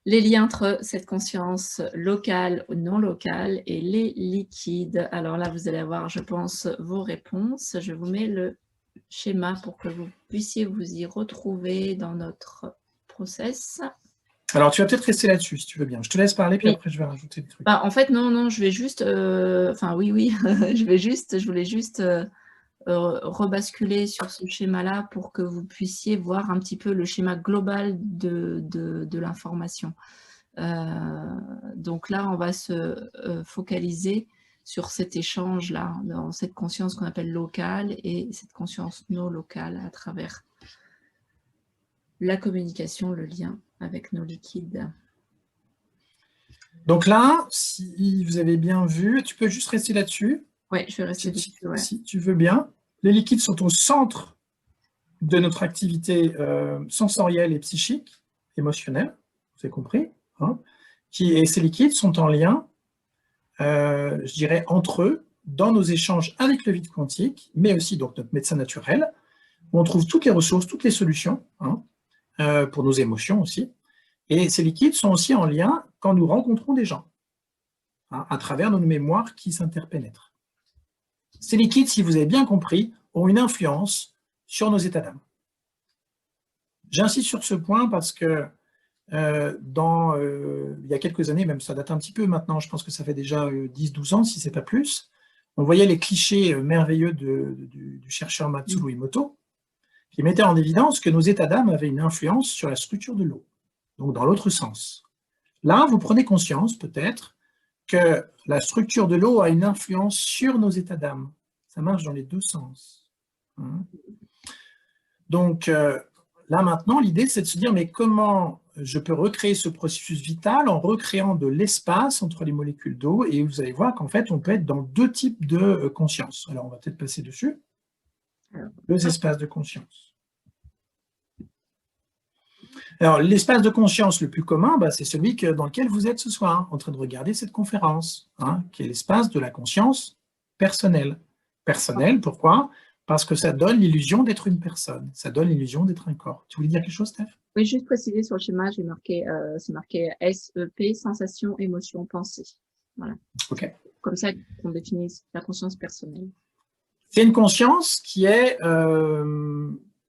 Les liens entre cette conscience locale ou non locale et les liquides. Alors là, vous allez avoir, je pense, vos réponses. Je vous mets le schéma pour que vous puissiez vous y retrouver dans notre process. Alors, tu vas peut-être rester là-dessus, si tu veux bien. Je te laisse parler, puis Oui. après, je vais rajouter des trucs. Bah, en fait, non, je vais juste, enfin oui, je voulais juste, rebasculer sur ce schéma-là pour que vous puissiez voir un petit peu le schéma global de l'information. Donc là, on va se focaliser sur cet échange-là, dans cette conscience qu'on appelle locale et cette conscience non locale à travers la communication, le lien avec nos liquides. Donc là, si vous avez bien vu, tu peux juste rester là-dessus. Oui, je vais rester dessus. Ouais. Si tu veux bien. Les liquides sont au centre de notre activité sensorielle et psychique, émotionnelle, vous avez compris, hein, et ces liquides sont en lien, je dirais, entre eux, dans nos échanges avec le vide quantique, mais aussi donc notre médecin naturel, où on trouve toutes les ressources, toutes les solutions, hein, pour nos émotions aussi. Et ces liquides sont aussi en lien quand nous rencontrons des gens, hein, à travers nos mémoires qui s'interpénètrent. Ces liquides, si vous avez bien compris, ont une influence sur nos états d'âme. J'insiste sur ce point parce que il y a quelques années, même ça date un petit peu maintenant, je pense que ça fait déjà 10-12 ans, si ce n'est pas plus, on voyait les clichés merveilleux du chercheur Matsuru Emoto, qui mettait en évidence que nos états d'âme avaient une influence sur la structure de l'eau, donc dans l'autre sens. Là, vous prenez conscience peut-être que la structure de l'eau a une influence sur nos états d'âme. Ça marche dans les deux sens. Hein. Donc là maintenant, l'idée c'est de se dire, mais comment je peux recréer ce processus vital en recréant de l'espace entre les molécules d'eau, et vous allez voir qu'en fait, on peut être dans deux types de conscience. Alors, on va peut-être passer dessus. Deux espaces de conscience. Alors, l'espace de conscience le plus commun, c'est celui dans lequel vous êtes ce soir, en train de regarder cette conférence, hein, qui est l'espace de la conscience personnelle. Personnelle, pourquoi ? Parce que ça donne l'illusion d'être une personne, ça donne l'illusion d'être un corps. Tu voulais dire quelque chose, Steph ? Oui, juste préciser sur le schéma, j'ai marqué, c'est marqué SEP, sensation, émotion, pensée. Voilà. Ok. Comme ça qu'on définit la conscience personnelle. C'est une conscience qui est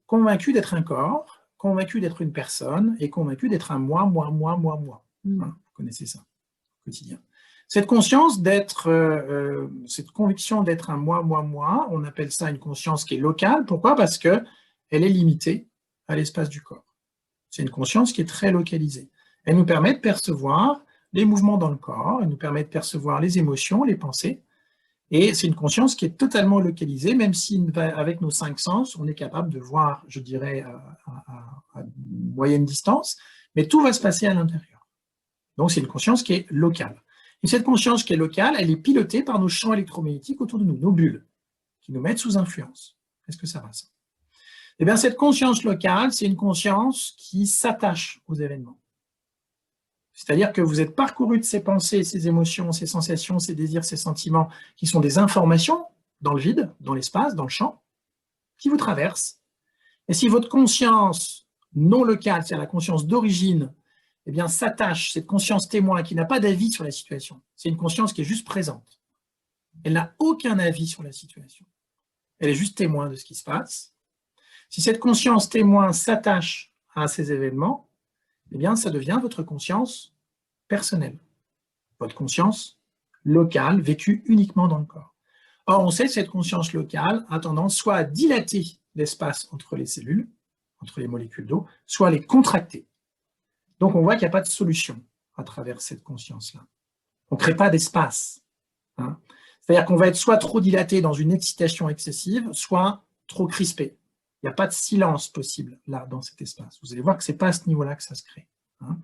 convaincue d'être un corps, convaincue d'être une personne et convaincue d'être un moi. Hein, vous connaissez ça au quotidien. Cette conscience d'être, cette conviction d'être un moi, on appelle ça une conscience qui est locale. Pourquoi ? Parce qu'elle est limitée à l'espace du corps. C'est une conscience qui est très localisée. Elle nous permet de percevoir les mouvements dans le corps, elle nous permet de percevoir les émotions, les pensées, et c'est une conscience qui est totalement localisée, même si avec nos 5 sens, on est capable de voir, je dirais, à moyenne distance, mais tout va se passer à l'intérieur. Donc c'est une conscience qui est locale. Et cette conscience qui est locale, elle est pilotée par nos champs électromagnétiques autour de nous, nos bulles, qui nous mettent sous influence. Est-ce que ça va, ça ? Eh bien, cette conscience locale, c'est une conscience qui s'attache aux événements. C'est-à-dire que vous êtes parcouru de ces pensées, ces émotions, ces sensations, ces désirs, ces sentiments, qui sont des informations dans le vide, dans l'espace, dans le champ, qui vous traversent. Et si votre conscience non locale, c'est-à-dire la conscience d'origine, eh bien, s'attache, cette conscience témoin qui n'a pas d'avis sur la situation, c'est une conscience qui est juste présente. Elle n'a aucun avis sur la situation. Elle est juste témoin de ce qui se passe. Si cette conscience témoin s'attache à ces événements, eh bien, ça devient votre conscience personnelle, votre conscience locale, vécue uniquement dans le corps. Or, on sait que cette conscience locale a tendance soit à dilater l'espace entre les cellules, entre les molécules d'eau, soit à les contracter. Donc, on voit qu'il n'y a pas de solution à travers cette conscience-là. On ne crée pas d'espace. Hein. C'est-à-dire qu'on va être soit trop dilaté dans une excitation excessive, soit trop crispé. Il n'y a pas de silence possible là, dans cet espace. Vous allez voir que ce n'est pas à ce niveau-là que ça se crée. Hein.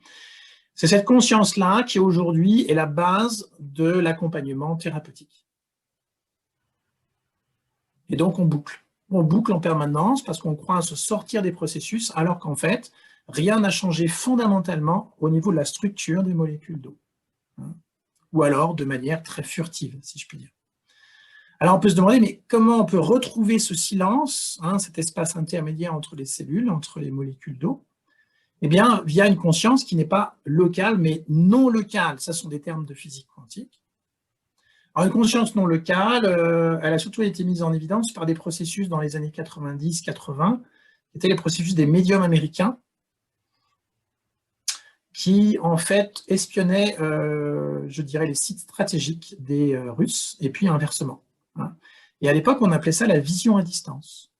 C'est cette conscience-là qui aujourd'hui est la base de l'accompagnement thérapeutique. Et donc on boucle. On boucle en permanence parce qu'on croit à se sortir des processus alors qu'en fait, rien n'a changé fondamentalement au niveau de la structure des molécules d'eau. Hein. Ou alors de manière très furtive, si je puis dire. Alors on peut se demander, mais comment on peut retrouver ce silence, hein, cet espace intermédiaire entre les cellules, entre les molécules d'eau ? Eh bien, via une conscience qui n'est pas locale, mais non locale. Ça sont des termes de physique quantique. Alors, une conscience non locale, elle a surtout été mise en évidence par des processus dans les années 90-80, qui étaient les processus des médiums américains, qui, en fait, espionnaient, je dirais, les sites stratégiques des Russes, et puis inversement. Hein. Et à l'époque, on appelait ça la vision à distance.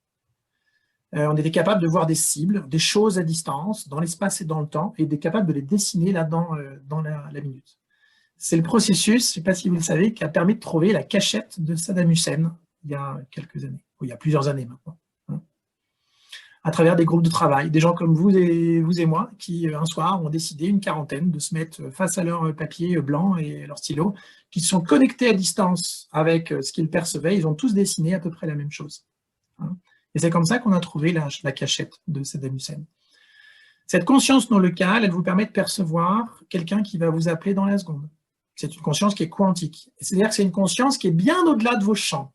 On était capable de voir des cibles, des choses à distance, dans l'espace et dans le temps, et d'être capable de les dessiner là dans la minute. C'est le processus, je ne sais pas si vous le savez, qui a permis de trouver la cachette de Saddam Hussein il y a quelques années, il y a plusieurs années maintenant, hein, à travers des groupes de travail, des gens comme vous et moi, qui un soir ont décidé, une quarantaine, de se mettre face à leur papier blanc et leur stylo, qui se sont connectés à distance avec ce qu'ils percevaient, ils ont tous dessiné à peu près la même chose. Hein. Et c'est comme ça qu'on a trouvé la cachette de Saddam Hussein. Cette conscience non locale, elle vous permet de percevoir quelqu'un qui va vous appeler dans la seconde. C'est une conscience qui est quantique. C'est-à-dire que c'est une conscience qui est bien au-delà de vos champs,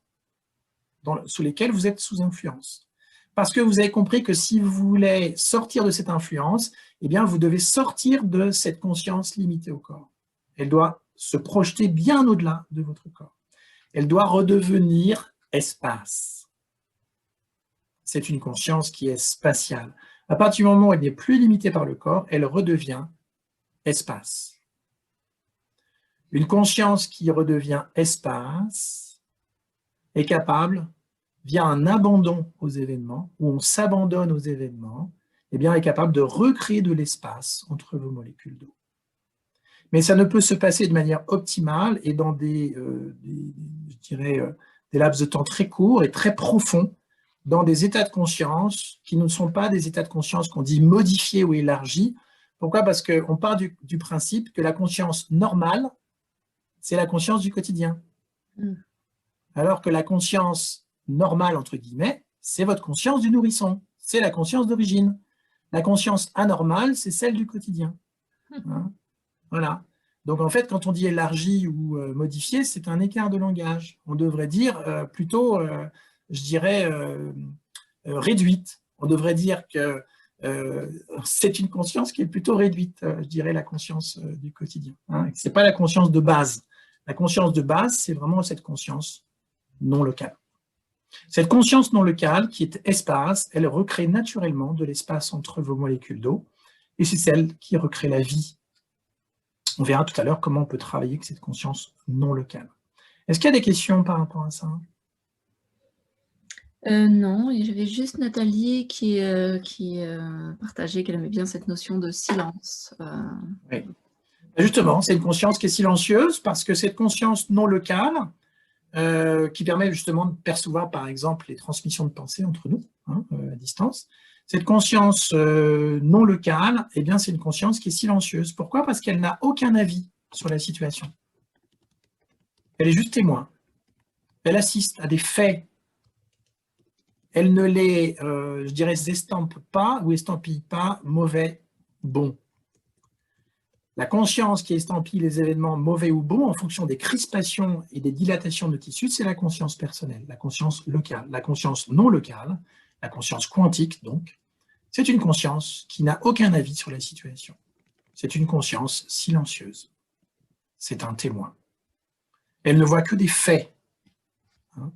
sous lesquels vous êtes sous influence. Parce que vous avez compris que si vous voulez sortir de cette influence, eh bien, vous devez sortir de cette conscience limitée au corps. Elle doit se projeter bien au-delà de votre corps. Elle doit redevenir espace. C'est une conscience qui est spatiale. À partir du moment où elle n'est plus limitée par le corps, elle redevient espace. Une conscience qui redevient espace est capable, via un abandon aux événements, où on s'abandonne aux événements, eh bien, est capable de recréer de l'espace entre vos molécules d'eau. Mais ça ne peut se passer de manière optimale et dans des laps de temps très courts et très profonds, dans des états de conscience qui ne sont pas des états de conscience qu'on dit modifiés ou élargis. Pourquoi? Parce qu'on part du principe que la conscience normale, c'est la conscience du quotidien. Alors que la conscience normale, entre guillemets, c'est votre conscience du nourrisson, c'est la conscience d'origine. La conscience anormale, c'est celle du quotidien. Hein? Voilà. Donc en fait, quand on dit élargi ou modifié, c'est un écart de langage. On devrait dire plutôt, je dirais, réduite. On devrait dire que c'est une conscience qui est plutôt réduite, je dirais, la conscience du quotidien. Hein. Ce n'est pas la conscience de base. La conscience de base, c'est vraiment cette conscience non locale. Cette conscience non locale, qui est espace, elle recrée naturellement de l'espace entre vos molécules d'eau, et c'est celle qui recrée la vie. On verra tout à l'heure comment on peut travailler avec cette conscience non locale. Est-ce qu'il y a des questions par rapport à ça? Non, et j'avais juste Nathalie qui partageait qu'elle aimait bien cette notion de silence. Oui. Justement, c'est une conscience qui est silencieuse parce que cette conscience non locale, qui permet justement de percevoir par exemple les transmissions de pensée entre nous, hein, à distance, cette conscience non locale, eh bien, c'est une conscience qui est silencieuse. Pourquoi? Parce qu'elle n'a aucun avis sur la situation. Elle est juste témoin. Elle assiste à des faits. Elle ne les, je dirais, estampe pas ou estampille pas mauvais, bon. La conscience qui estampille les événements mauvais ou bons en fonction des crispations et des dilatations de tissus, c'est la conscience personnelle, la conscience locale. La conscience non locale, la conscience quantique donc, c'est une conscience qui n'a aucun avis sur la situation. C'est une conscience silencieuse. C'est un témoin. Elle ne voit que des faits. Hein.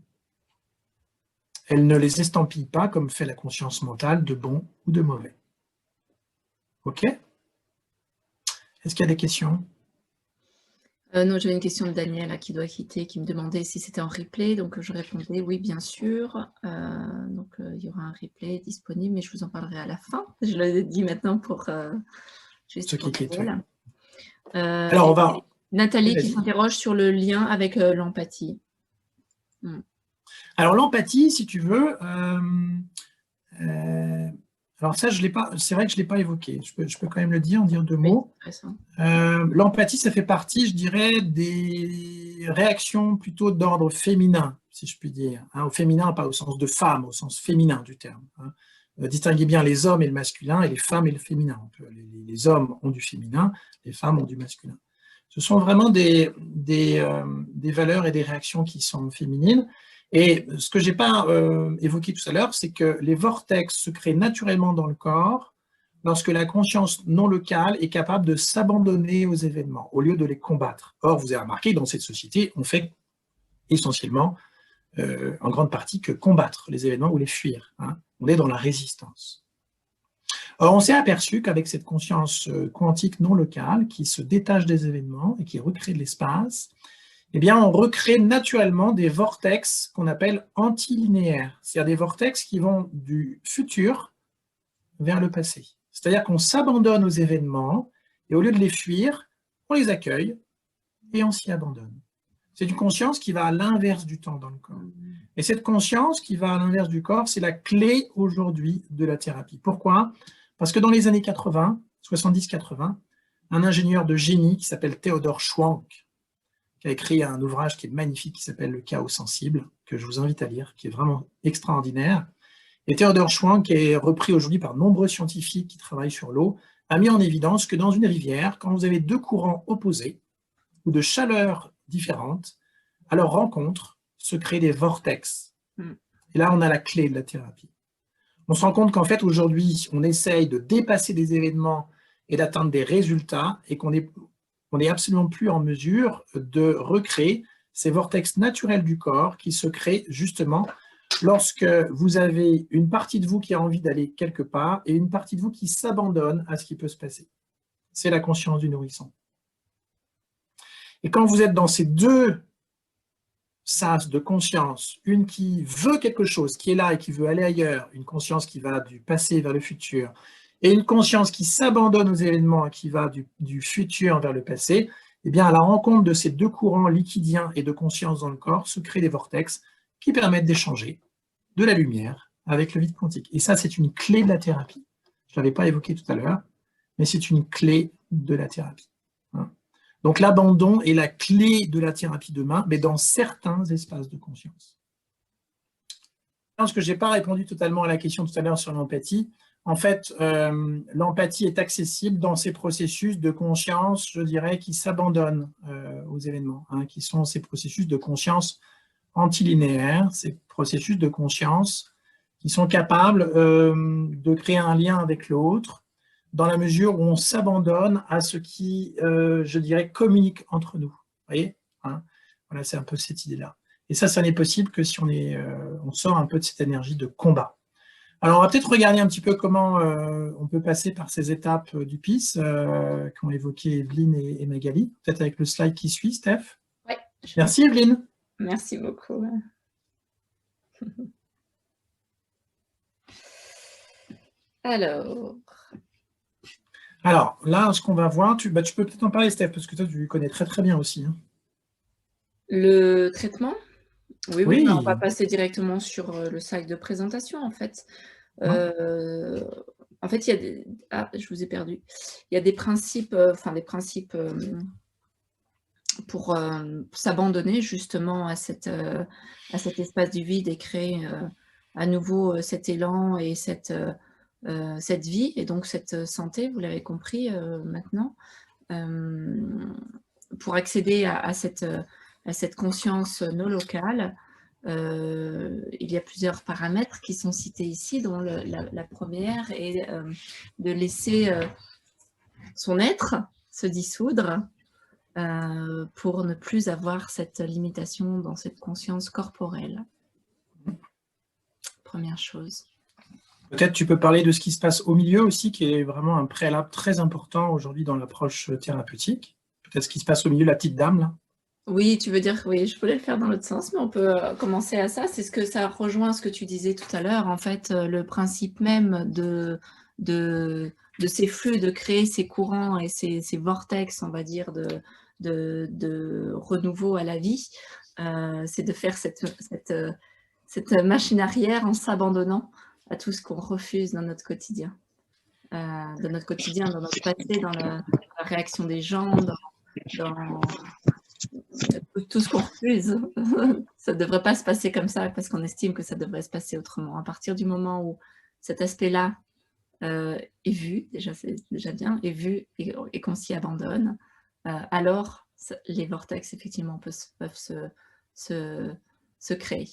Elle ne les estampille pas comme fait la conscience mentale de bon ou de mauvais. OK? Est-ce qu'il y a des questions? Non, j'avais une question de Daniel qui doit quitter, qui me demandait si c'était en replay. Donc, je répondais oui, bien sûr. Donc, il y aura un replay disponible, mais je vous en parlerai à la fin. Je le dis maintenant pour juste ceux qui quittent. Alors, on va... Nathalie qui s'interroge sur le lien avec l'empathie. Alors, l'empathie, si tu veux... alors ça, c'est vrai que je ne l'ai pas évoqué. Je peux quand même le dire, en dire deux mots. L'empathie, ça fait partie, je dirais, des réactions plutôt d'ordre féminin, si je puis dire. Hein, au féminin, pas au sens de femme, au sens féminin du terme. Hein. Distinguez bien les hommes et le masculin, et les femmes et le féminin. Les hommes ont du féminin, les femmes ont du masculin. Ce sont vraiment des valeurs et des réactions qui sont féminines. Et ce que je n'ai pas évoqué tout à l'heure, c'est que les vortex se créent naturellement dans le corps lorsque la conscience non locale est capable de s'abandonner aux événements au lieu de les combattre. Or, vous avez remarqué, dans cette société, on fait essentiellement, en grande partie, que combattre les événements ou les fuir. Hein. On est dans la résistance. Or, on s'est aperçu qu'avec cette conscience quantique non locale, qui se détache des événements et qui recrée de l'espace, eh bien, on recrée naturellement des vortex qu'on appelle antilinéaires, c'est-à-dire des vortex qui vont du futur vers le passé. C'est-à-dire qu'on s'abandonne aux événements, et au lieu de les fuir, on les accueille et on s'y abandonne. C'est une conscience qui va à l'inverse du temps dans le corps. Et cette conscience qui va à l'inverse du corps, c'est la clé aujourd'hui de la thérapie. Pourquoi? Parce que dans les années 80, 70-80, un ingénieur de génie qui s'appelle Theodor Schwank, qui a écrit un ouvrage qui est magnifique, qui s'appelle Le chaos sensible, que je vous invite à lire, qui est vraiment extraordinaire. Et Theodor Schwank, qui est repris aujourd'hui par nombreux scientifiques qui travaillent sur l'eau, a mis en évidence que dans une rivière, quand vous avez deux courants opposés, ou de chaleurs différentes, à leur rencontre se créent des vortex. Et là, on a la clé de la thérapie. On se rend compte qu'en fait, aujourd'hui, on essaye de dépasser des événements et d'atteindre des résultats, et qu'on n'est absolument plus en mesure de recréer ces vortex naturels du corps qui se créent justement lorsque vous avez une partie de vous qui a envie d'aller quelque part et une partie de vous qui s'abandonne à ce qui peut se passer. C'est la conscience du nourrisson. Et quand vous êtes dans ces deux sas de conscience, une qui veut quelque chose, qui est là et qui veut aller ailleurs, une conscience qui va du passé vers le futur, et une conscience qui s'abandonne aux événements et qui va du futur vers le passé, eh bien, à la rencontre de ces deux courants liquidiens et de conscience dans le corps, se créent des vortex qui permettent d'échanger de la lumière avec le vide quantique. Et ça, c'est une clé de la thérapie. Je ne l'avais pas évoqué tout à l'heure, mais c'est une clé de la thérapie. Donc l'abandon est la clé de la thérapie demain, mais dans certains espaces de conscience. Je pense que je n'ai pas répondu totalement à la question tout à l'heure sur l'empathie. En fait, l'empathie est accessible dans ces processus de conscience, je dirais, qui s'abandonnent aux événements, hein, qui sont ces processus de conscience antilinéaires, ces processus de conscience qui sont capables de créer un lien avec l'autre, dans la mesure où on s'abandonne à ce qui, je dirais, communique entre nous. Vous voyez, hein, voilà, c'est un peu cette idée-là. Et ça n'est possible que si on sort un peu de cette énergie de combat. Alors, on va peut-être regarder un petit peu comment on peut passer par ces étapes du PIS qu'ont évoqué Evelyne et Magali. Peut-être avec le slide qui suit, Steph. Oui. Merci, Evelyne. Merci beaucoup. Alors, là, ce qu'on va voir, tu peux peut-être en parler, Steph, parce que toi, tu connais très très bien aussi. Hein. Le traitement? Oui, Oui. On va passer directement sur le slide de présentation, en fait. En fait, il y a des... Ah, je vous ai perdu. Il y a des principes, pour s'abandonner justement à cet espace du vide et créer à nouveau cet élan et cette vie et donc cette santé, vous l'avez compris maintenant. Pour accéder à cette conscience non locale, il y a plusieurs paramètres qui sont cités ici, dont la première est de laisser son être se dissoudre pour ne plus avoir cette limitation dans cette conscience corporelle. Première chose. Peut-être tu peux parler de ce qui se passe au milieu aussi, qui est vraiment un préalable très important aujourd'hui dans l'approche thérapeutique. Peut-être ce qui se passe au milieu, la petite dame, là. Oui, tu veux dire, oui, je voulais le faire dans l'autre sens, mais on peut commencer à ça. C'est ce que ça rejoint ce que tu disais tout à l'heure. En fait, le principe même de ces flux, de créer ces courants et ces vortex, on va dire, de renouveau à la vie, c'est de faire cette machine arrière en s'abandonnant à tout ce qu'on refuse dans notre quotidien. Dans notre passé, dans la réaction des gens, dans tout ce qu'on refuse. Ça ne devrait pas se passer comme ça parce qu'on estime que ça devrait se passer autrement. À partir du moment où cet aspect-là est vu, déjà c'est déjà bien, est vu et qu'on s'y abandonne, alors les vortex effectivement peuvent se créer.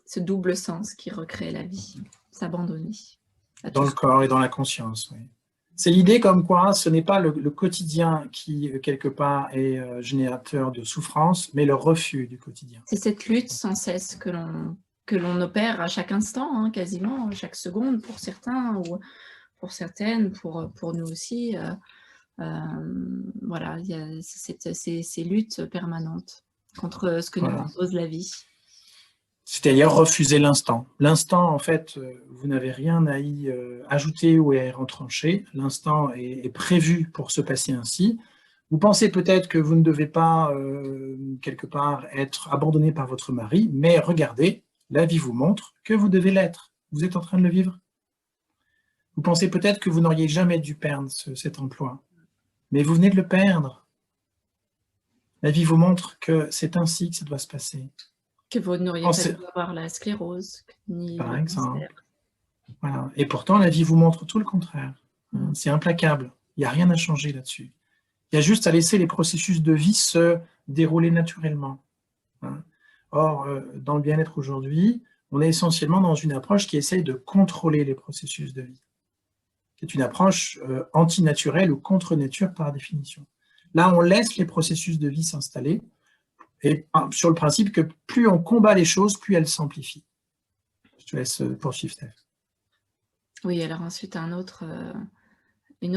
Ce double sens qui recrée la vie. s'abandonner. Dans le corps et dans la conscience, oui. C'est l'idée comme quoi ce n'est pas le quotidien qui, quelque part, est générateur de souffrance, mais le refus du quotidien. C'est cette lutte sans cesse que l'on opère à chaque instant, hein, quasiment, chaque seconde pour certains, ou pour certaines, pour nous aussi. Voilà, il y a ces luttes permanentes contre ce que nous impose la vie. C'est-à-dire refuser l'instant. L'instant, en fait, vous n'avez rien à y ajouter ou à y retrancher. L'instant est prévu pour se passer ainsi. Vous pensez peut-être que vous ne devez pas, quelque part, être abandonné par votre mari, mais regardez, la vie vous montre que vous devez l'être. Vous êtes en train de le vivre. Vous pensez peut-être que vous n'auriez jamais dû perdre cet emploi, mais vous venez de le perdre. La vie vous montre que c'est ainsi que ça doit se passer. Que vous n'auriez pas dû avoir la sclérose, ni par le exemple. cancer. Voilà. Et pourtant, la vie vous montre tout le contraire. C'est implacable. Il n'y a rien à changer là-dessus. Il y a juste à laisser les processus de vie se dérouler naturellement. Or, dans le bien-être aujourd'hui, on est essentiellement dans une approche qui essaye de contrôler les processus de vie, qui est une approche antinaturelle ou contre nature par définition. Là, on laisse les processus de vie s'installer, et sur le principe que plus on combat les choses, plus elles s'amplifient. Je te laisse poursuivre, Steph. Oui, alors ensuite, une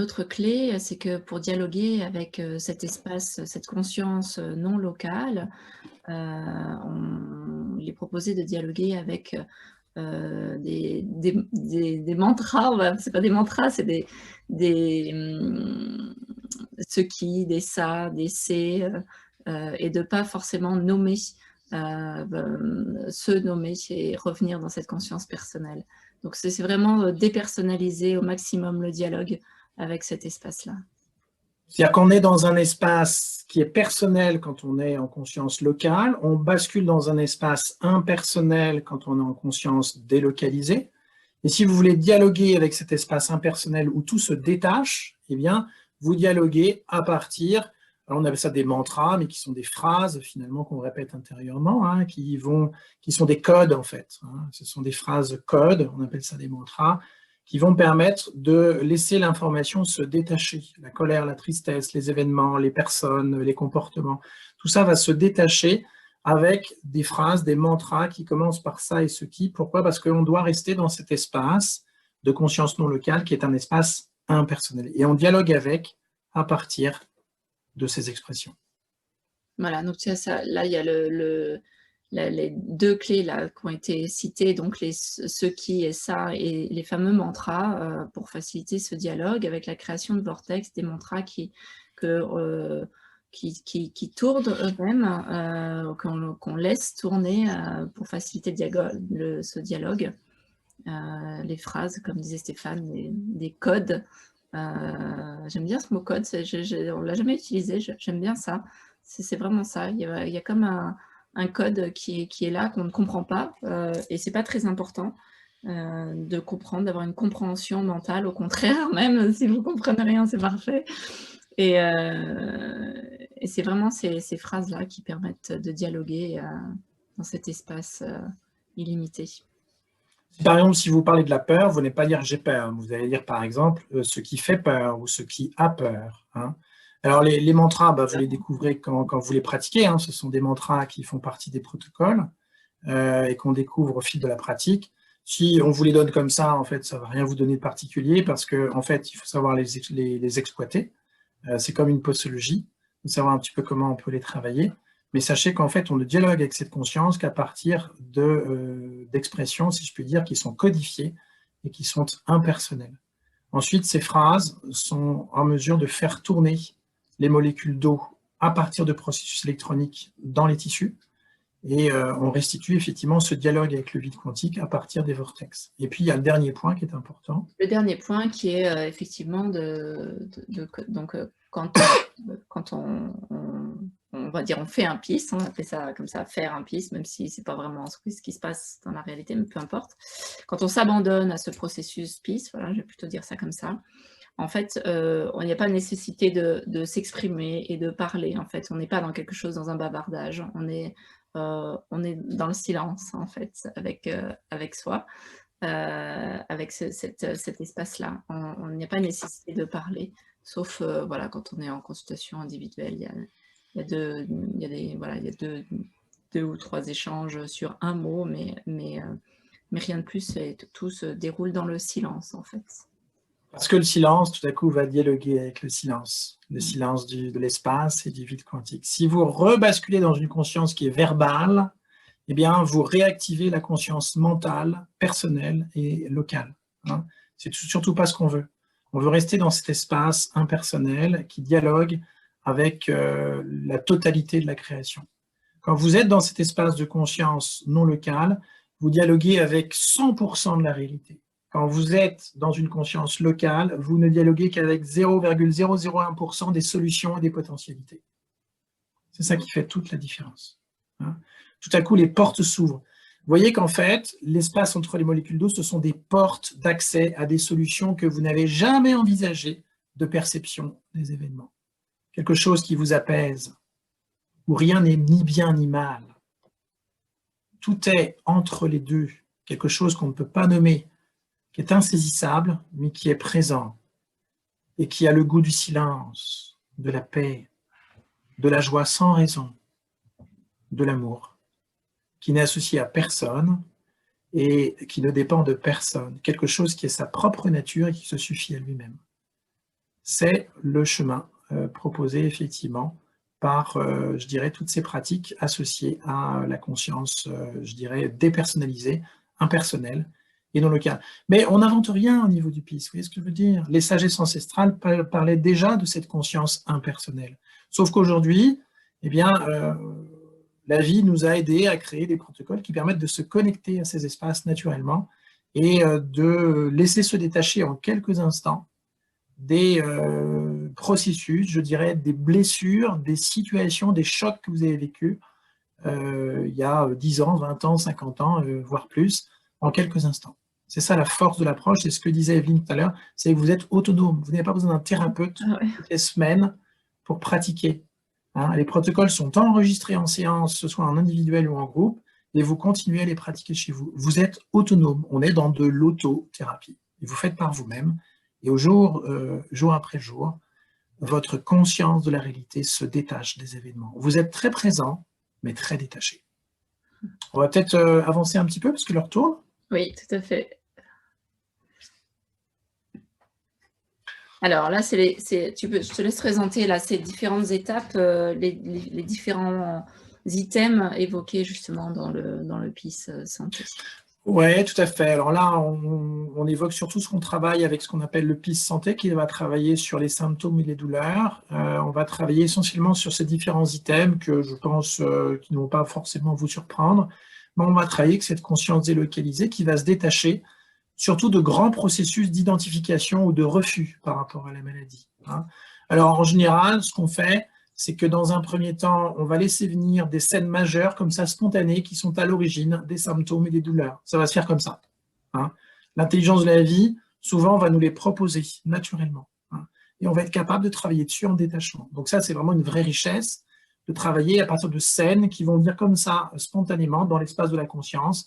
autre clé, c'est que pour dialoguer avec cet espace, cette conscience non locale, il est proposé de dialoguer avec des mantras. C'est pas des mantras, c'est des ce qui, des ça, des c'est, et de pas forcément nommer, se nommer et revenir dans cette conscience personnelle. Donc c'est vraiment dépersonnaliser au maximum le dialogue avec cet espace-là. C'est-à-dire qu'on est dans un espace qui est personnel quand on est en conscience locale, on bascule dans un espace impersonnel quand on est en conscience délocalisée. Et si vous voulez dialoguer avec cet espace impersonnel où tout se détache, eh bien, vous dialoguez à partir, alors on appelle ça des mantras, mais qui sont des phrases finalement qu'on répète intérieurement, hein, qui sont des codes en fait. Hein. Ce sont des phrases codes, on appelle ça des mantras, qui vont permettre de laisser l'information se détacher. La colère, la tristesse, les événements, les personnes, les comportements, tout ça va se détacher avec des phrases, des mantras qui commencent par ça et ce qui. Pourquoi? Parce qu'on doit rester dans cet espace de conscience non locale qui est un espace impersonnel. Et on dialogue avec à partir de ces expressions. Voilà, donc ça, là, il y a les deux clés là, qui ont été citées, donc ce qui et ça, et les fameux mantras pour faciliter ce dialogue avec la création de vortex, des mantras qui tournent eux-mêmes, qu'on laisse tourner pour faciliter ce dialogue. Les phrases, comme disait Stéphane, des codes. J'aime bien ce mot code, on ne l'a jamais utilisé, j'aime bien ça. C'est vraiment ça, il y a comme un code qui est là, qu'on ne comprend pas, et c'est pas très important de comprendre, d'avoir une compréhension mentale, au contraire, même si vous comprenez rien, c'est parfait. Et c'est vraiment ces phrases-là qui permettent de dialoguer dans cet espace illimité. Par exemple, si vous parlez de la peur, vous n'allez pas dire « j'ai peur », vous allez dire par exemple « ce qui fait peur » ou « ce qui a peur hein. ». Alors les mantras, vous les découvrez quand vous les pratiquez, hein. Ce sont des mantras qui font partie des protocoles et qu'on découvre au fil de la pratique. Si on vous les donne comme ça, en fait, ça ne va rien vous donner de particulier parce qu'en fait, il faut savoir les exploiter. C'est comme une posologie, il faut savoir un petit peu comment on peut les travailler. Mais sachez qu'en fait, on ne dialogue avec cette conscience qu'à partir d'expressions, si je puis dire, qui sont codifiées et qui sont impersonnelles. Ensuite, ces phrases sont en mesure de faire tourner les molécules d'eau à partir de processus électroniques dans les tissus. Et on restitue effectivement ce dialogue avec le vide quantique à partir des vortex. Et puis, il y a le dernier point qui est important. Le dernier point qui est effectivement donc quand on va dire on fait un PIS, on appelle ça comme ça, faire un PIS, même si c'est pas vraiment ce qui se passe dans la réalité, mais peu importe. Quand on s'abandonne à ce processus PIS, voilà, je vais plutôt dire ça comme ça, en fait, il n'y a pas nécessité de s'exprimer et de parler, en fait. On n'est pas dans quelque chose, dans un bavardage, on est dans le silence, en fait, avec soi. avec cet espace-là. On n'y a pas nécessité de parler, sauf voilà, quand on est en consultation individuelle, il y a deux ou trois échanges sur un mot, mais rien de plus, et tout se déroule dans le silence, en fait. Parce que le silence, tout à coup, va dialoguer avec le silence de l'espace et du vide quantique. Si vous rebasculez dans une conscience qui est verbale, eh bien, vous réactivez la conscience mentale, personnelle et locale. Hein. C'est surtout pas ce qu'on veut. On veut rester dans cet espace impersonnel qui dialogue avec la totalité de la création. Quand vous êtes dans cet espace de conscience non locale, vous dialoguez avec 100% de la réalité. Quand vous êtes dans une conscience locale, vous ne dialoguez qu'avec 0,001% des solutions et des potentialités. C'est ça qui fait toute la différence. Hein. Tout à coup, les portes s'ouvrent. Vous voyez qu'en fait, l'espace entre les molécules d'eau, ce sont des portes d'accès à des solutions que vous n'avez jamais envisagées de perception des événements. Quelque chose qui vous apaise, où rien n'est ni bien ni mal. Tout est entre les deux, quelque chose qu'on ne peut pas nommer, qui est insaisissable, mais qui est présent, et qui a le goût du silence, de la paix, de la joie sans raison, de l'amour, qui n'est associé à personne et qui ne dépend de personne, quelque chose qui est sa propre nature et qui se suffit à lui-même. C'est le chemin proposé effectivement par, je dirais, toutes ces pratiques associées à la conscience, je dirais, dépersonnalisée, impersonnelle et non locale. Mais on n'invente rien au niveau du PIS, vous voyez ce que je veux dire? Les sagesses ancestrales parlaient déjà de cette conscience impersonnelle. Sauf qu'aujourd'hui, eh bien, la vie nous a aidés à créer des protocoles qui permettent de se connecter à ces espaces naturellement et de laisser se détacher en quelques instants des processus, je dirais, des blessures, des situations, des chocs que vous avez vécus il y a 10 ans, 20 ans, 50 ans, voire plus, en quelques instants. C'est ça la force de l'approche, c'est ce que disait Evelyne tout à l'heure, c'est que vous êtes autonome, vous n'avez pas besoin d'un thérapeute toutes les semaines pour pratiquer. Hein, les protocoles sont enregistrés en séance, que ce soit en individuel ou en groupe, et vous continuez à les pratiquer chez vous. Vous êtes autonome, on est dans de l'autothérapie. Et vous faites par vous-même, et au jour après jour, votre conscience de la réalité se détache des événements. Vous êtes très présent, mais très détaché. On va peut-être avancer un petit peu, parce que l'heure tourne. Oui, tout à fait. Alors là, je te laisse présenter là, ces différentes étapes, les différents items évoqués justement dans le PIS santé. Oui, tout à fait. Alors là, on évoque surtout ce qu'on travaille avec ce qu'on appelle le PIS santé, qui va travailler sur les symptômes et les douleurs. On va travailler essentiellement sur ces différents items que je pense qui ne vont pas forcément vous surprendre. Mais on va travailler avec cette conscience délocalisée qui va se détacher surtout de grands processus d'identification ou de refus par rapport à la maladie. Hein. Alors en général, ce qu'on fait, c'est que dans un premier temps, on va laisser venir des scènes majeures, comme ça, spontanées, qui sont à l'origine des symptômes et des douleurs. Ça va se faire comme ça. Hein. L'intelligence de la vie, souvent, va nous les proposer naturellement. Hein. Et on va être capable de travailler dessus en détachement. Donc ça, c'est vraiment une vraie richesse de travailler à partir de scènes qui vont venir comme ça, spontanément, dans l'espace de la conscience,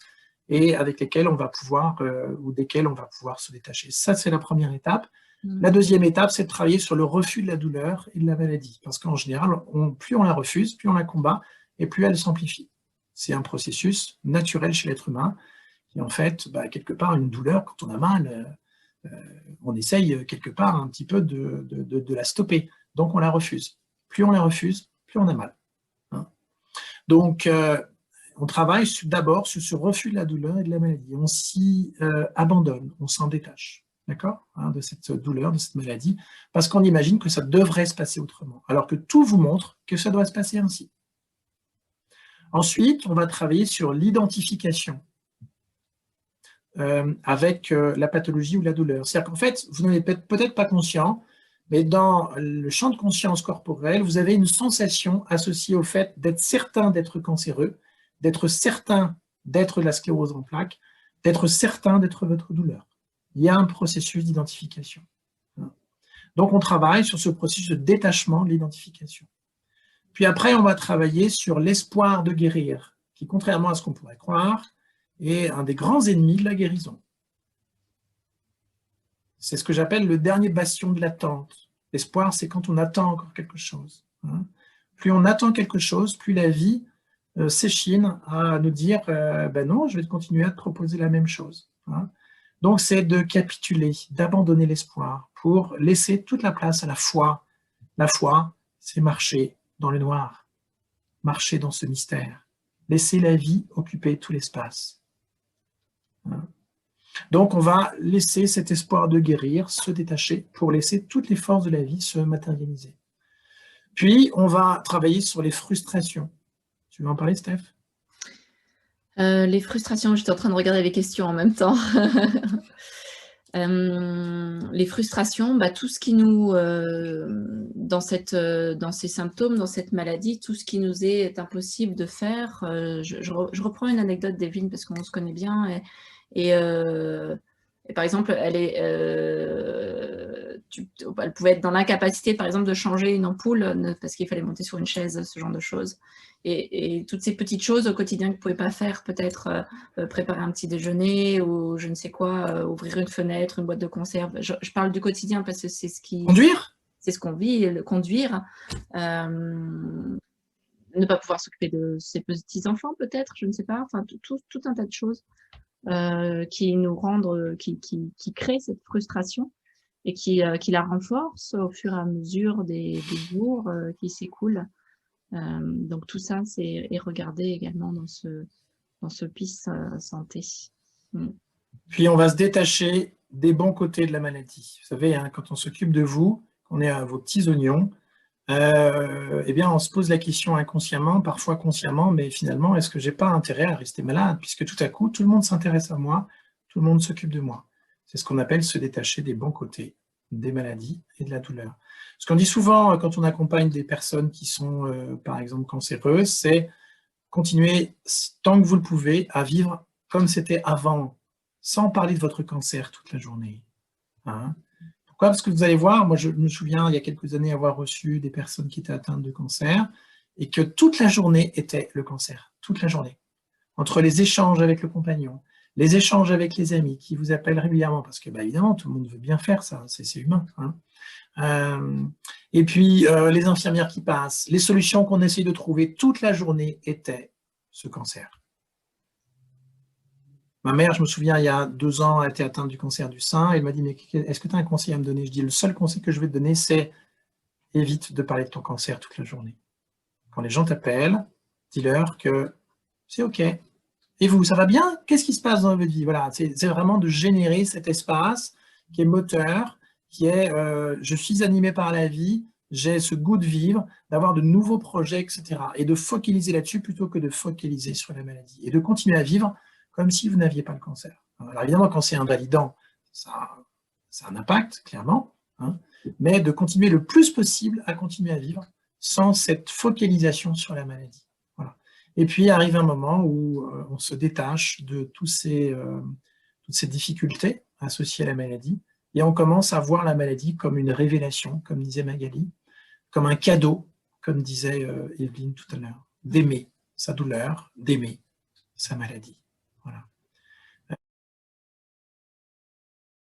et avec lesquelles on va pouvoir, ou desquelles on va pouvoir se détacher. Ça, c'est la première étape. La deuxième étape, c'est de travailler sur le refus de la douleur et de la maladie. Parce qu'en général, plus on la refuse, plus on la combat, et plus elle s'amplifie. C'est un processus naturel chez l'être humain, qui en fait, quelque part, une douleur, quand on a mal, on essaye quelque part un petit peu de la stopper. Donc on la refuse. Plus on la refuse, plus on a mal. Hein. Donc, on travaille d'abord sur ce refus de la douleur et de la maladie. On s'y abandonne, on s'en détache, d'accord, hein, de cette douleur, de cette maladie, parce qu'on imagine que ça devrait se passer autrement, alors que tout vous montre que ça doit se passer ainsi. Ensuite, on va travailler sur l'identification avec la pathologie ou la douleur. C'est-à-dire qu'en fait, vous n'en êtes peut-être pas conscient, mais dans le champ de conscience corporelle, vous avez une sensation associée au fait d'être certain d'être cancéreux, d'être certain d'être la sclérose en plaques, d'être certain d'être votre douleur. Il y a un processus d'identification. Donc, on travaille sur ce processus de détachement de l'identification. Puis après, on va travailler sur l'espoir de guérir, qui, contrairement à ce qu'on pourrait croire, est un des grands ennemis de la guérison. C'est ce que j'appelle le dernier bastion de l'attente. L'espoir, c'est quand on attend encore quelque chose. Hein. Plus on attend quelque chose, plus la vie s'échine à nous dire ben non, je vais continuer à te proposer la même chose. Hein. Donc, c'est de capituler, d'abandonner l'espoir pour laisser toute la place à la foi. La foi, c'est marcher dans le noir, marcher dans ce mystère, laisser la vie occuper tout l'espace. Hein. Donc, on va laisser cet espoir de guérir se détacher pour laisser toutes les forces de la vie se matérialiser. Puis, on va travailler sur les frustrations. Tu veux en parler, Steph? Les frustrations, j'étais en train de regarder les questions en même temps. Les frustrations, bah, tout ce qui nous, dans ces symptômes, dans cette maladie, tout ce qui nous est impossible de faire. Je reprends une anecdote d'Evelyne parce qu'on se connaît bien. Et par exemple, elle pouvait être dans l'incapacité, par exemple, de changer une ampoule parce qu'il fallait monter sur une chaise, ce genre de choses. Et toutes ces petites choses au quotidien que vous ne pouvez pas faire, peut-être préparer un petit déjeuner ou je ne sais quoi, ouvrir une fenêtre, une boîte de conserve. Je parle du quotidien parce que c'est ce qui... Conduire ? C'est ce qu'on vit, le conduire. Ne pas pouvoir s'occuper de ses petits-enfants, peut-être, je ne sais pas. Enfin, tout un tas de choses qui nous rendent, qui créent cette frustration et qui la renforce au fur et à mesure des jours qui s'écoulent. Donc tout ça, c'est regardé également dans ce PIS santé. Puis on va se détacher des bons côtés de la maladie. Vous savez, hein, quand on s'occupe de vous, on est à vos petits oignons, eh bien on se pose la question inconsciemment, parfois consciemment, mais finalement, est-ce que j'ai pas intérêt à rester malade? Puisque tout à coup, tout le monde s'intéresse à moi, tout le monde s'occupe de moi. C'est ce qu'on appelle se détacher des bons côtés des maladies et de la douleur. Ce qu'on dit souvent quand on accompagne des personnes qui sont, par exemple, cancéreuses, c'est continuer, tant que vous le pouvez, à vivre comme c'était avant, sans parler de votre cancer toute la journée. Hein? Pourquoi? Parce que vous allez voir, moi je me souviens il y a quelques années avoir reçu des personnes qui étaient atteintes de cancer et que toute la journée était le cancer, toute la journée. Entre les échanges avec le compagnon, les échanges avec les amis qui vous appellent régulièrement, parce que bah, évidemment tout le monde veut bien faire ça, c'est humain. Hein. Et puis les infirmières qui passent, les solutions qu'on essaye de trouver toute la journée étaient ce cancer. Ma mère, je me souviens, il y a 2 ans, elle était atteinte du cancer du sein. Elle m'a dit, mais est-ce que tu as un conseil à me donner? Je dis, le seul conseil que je vais te donner, c'est évite de parler de ton cancer toute la journée. Quand les gens t'appellent, dis-leur que c'est OK. Et vous, ça va bien? Qu'est-ce qui se passe dans votre vie? Voilà, c'est vraiment de générer cet espace qui est moteur, qui est je suis animé par la vie, j'ai ce goût de vivre, d'avoir de nouveaux projets, etc. Et de focaliser là-dessus plutôt que de focaliser sur la maladie. Et de continuer à vivre comme si vous n'aviez pas le cancer. Alors évidemment, quand c'est invalidant, ça a un impact, clairement, hein, mais de continuer le plus possible à continuer à vivre sans cette focalisation sur la maladie. Voilà. Et puis arrive un moment où on se détache de toutes ces difficultés associées à la maladie, et on commence à voir la maladie comme une révélation, comme disait Magali, comme un cadeau, comme disait Evelyne tout à l'heure, d'aimer sa douleur, d'aimer sa maladie.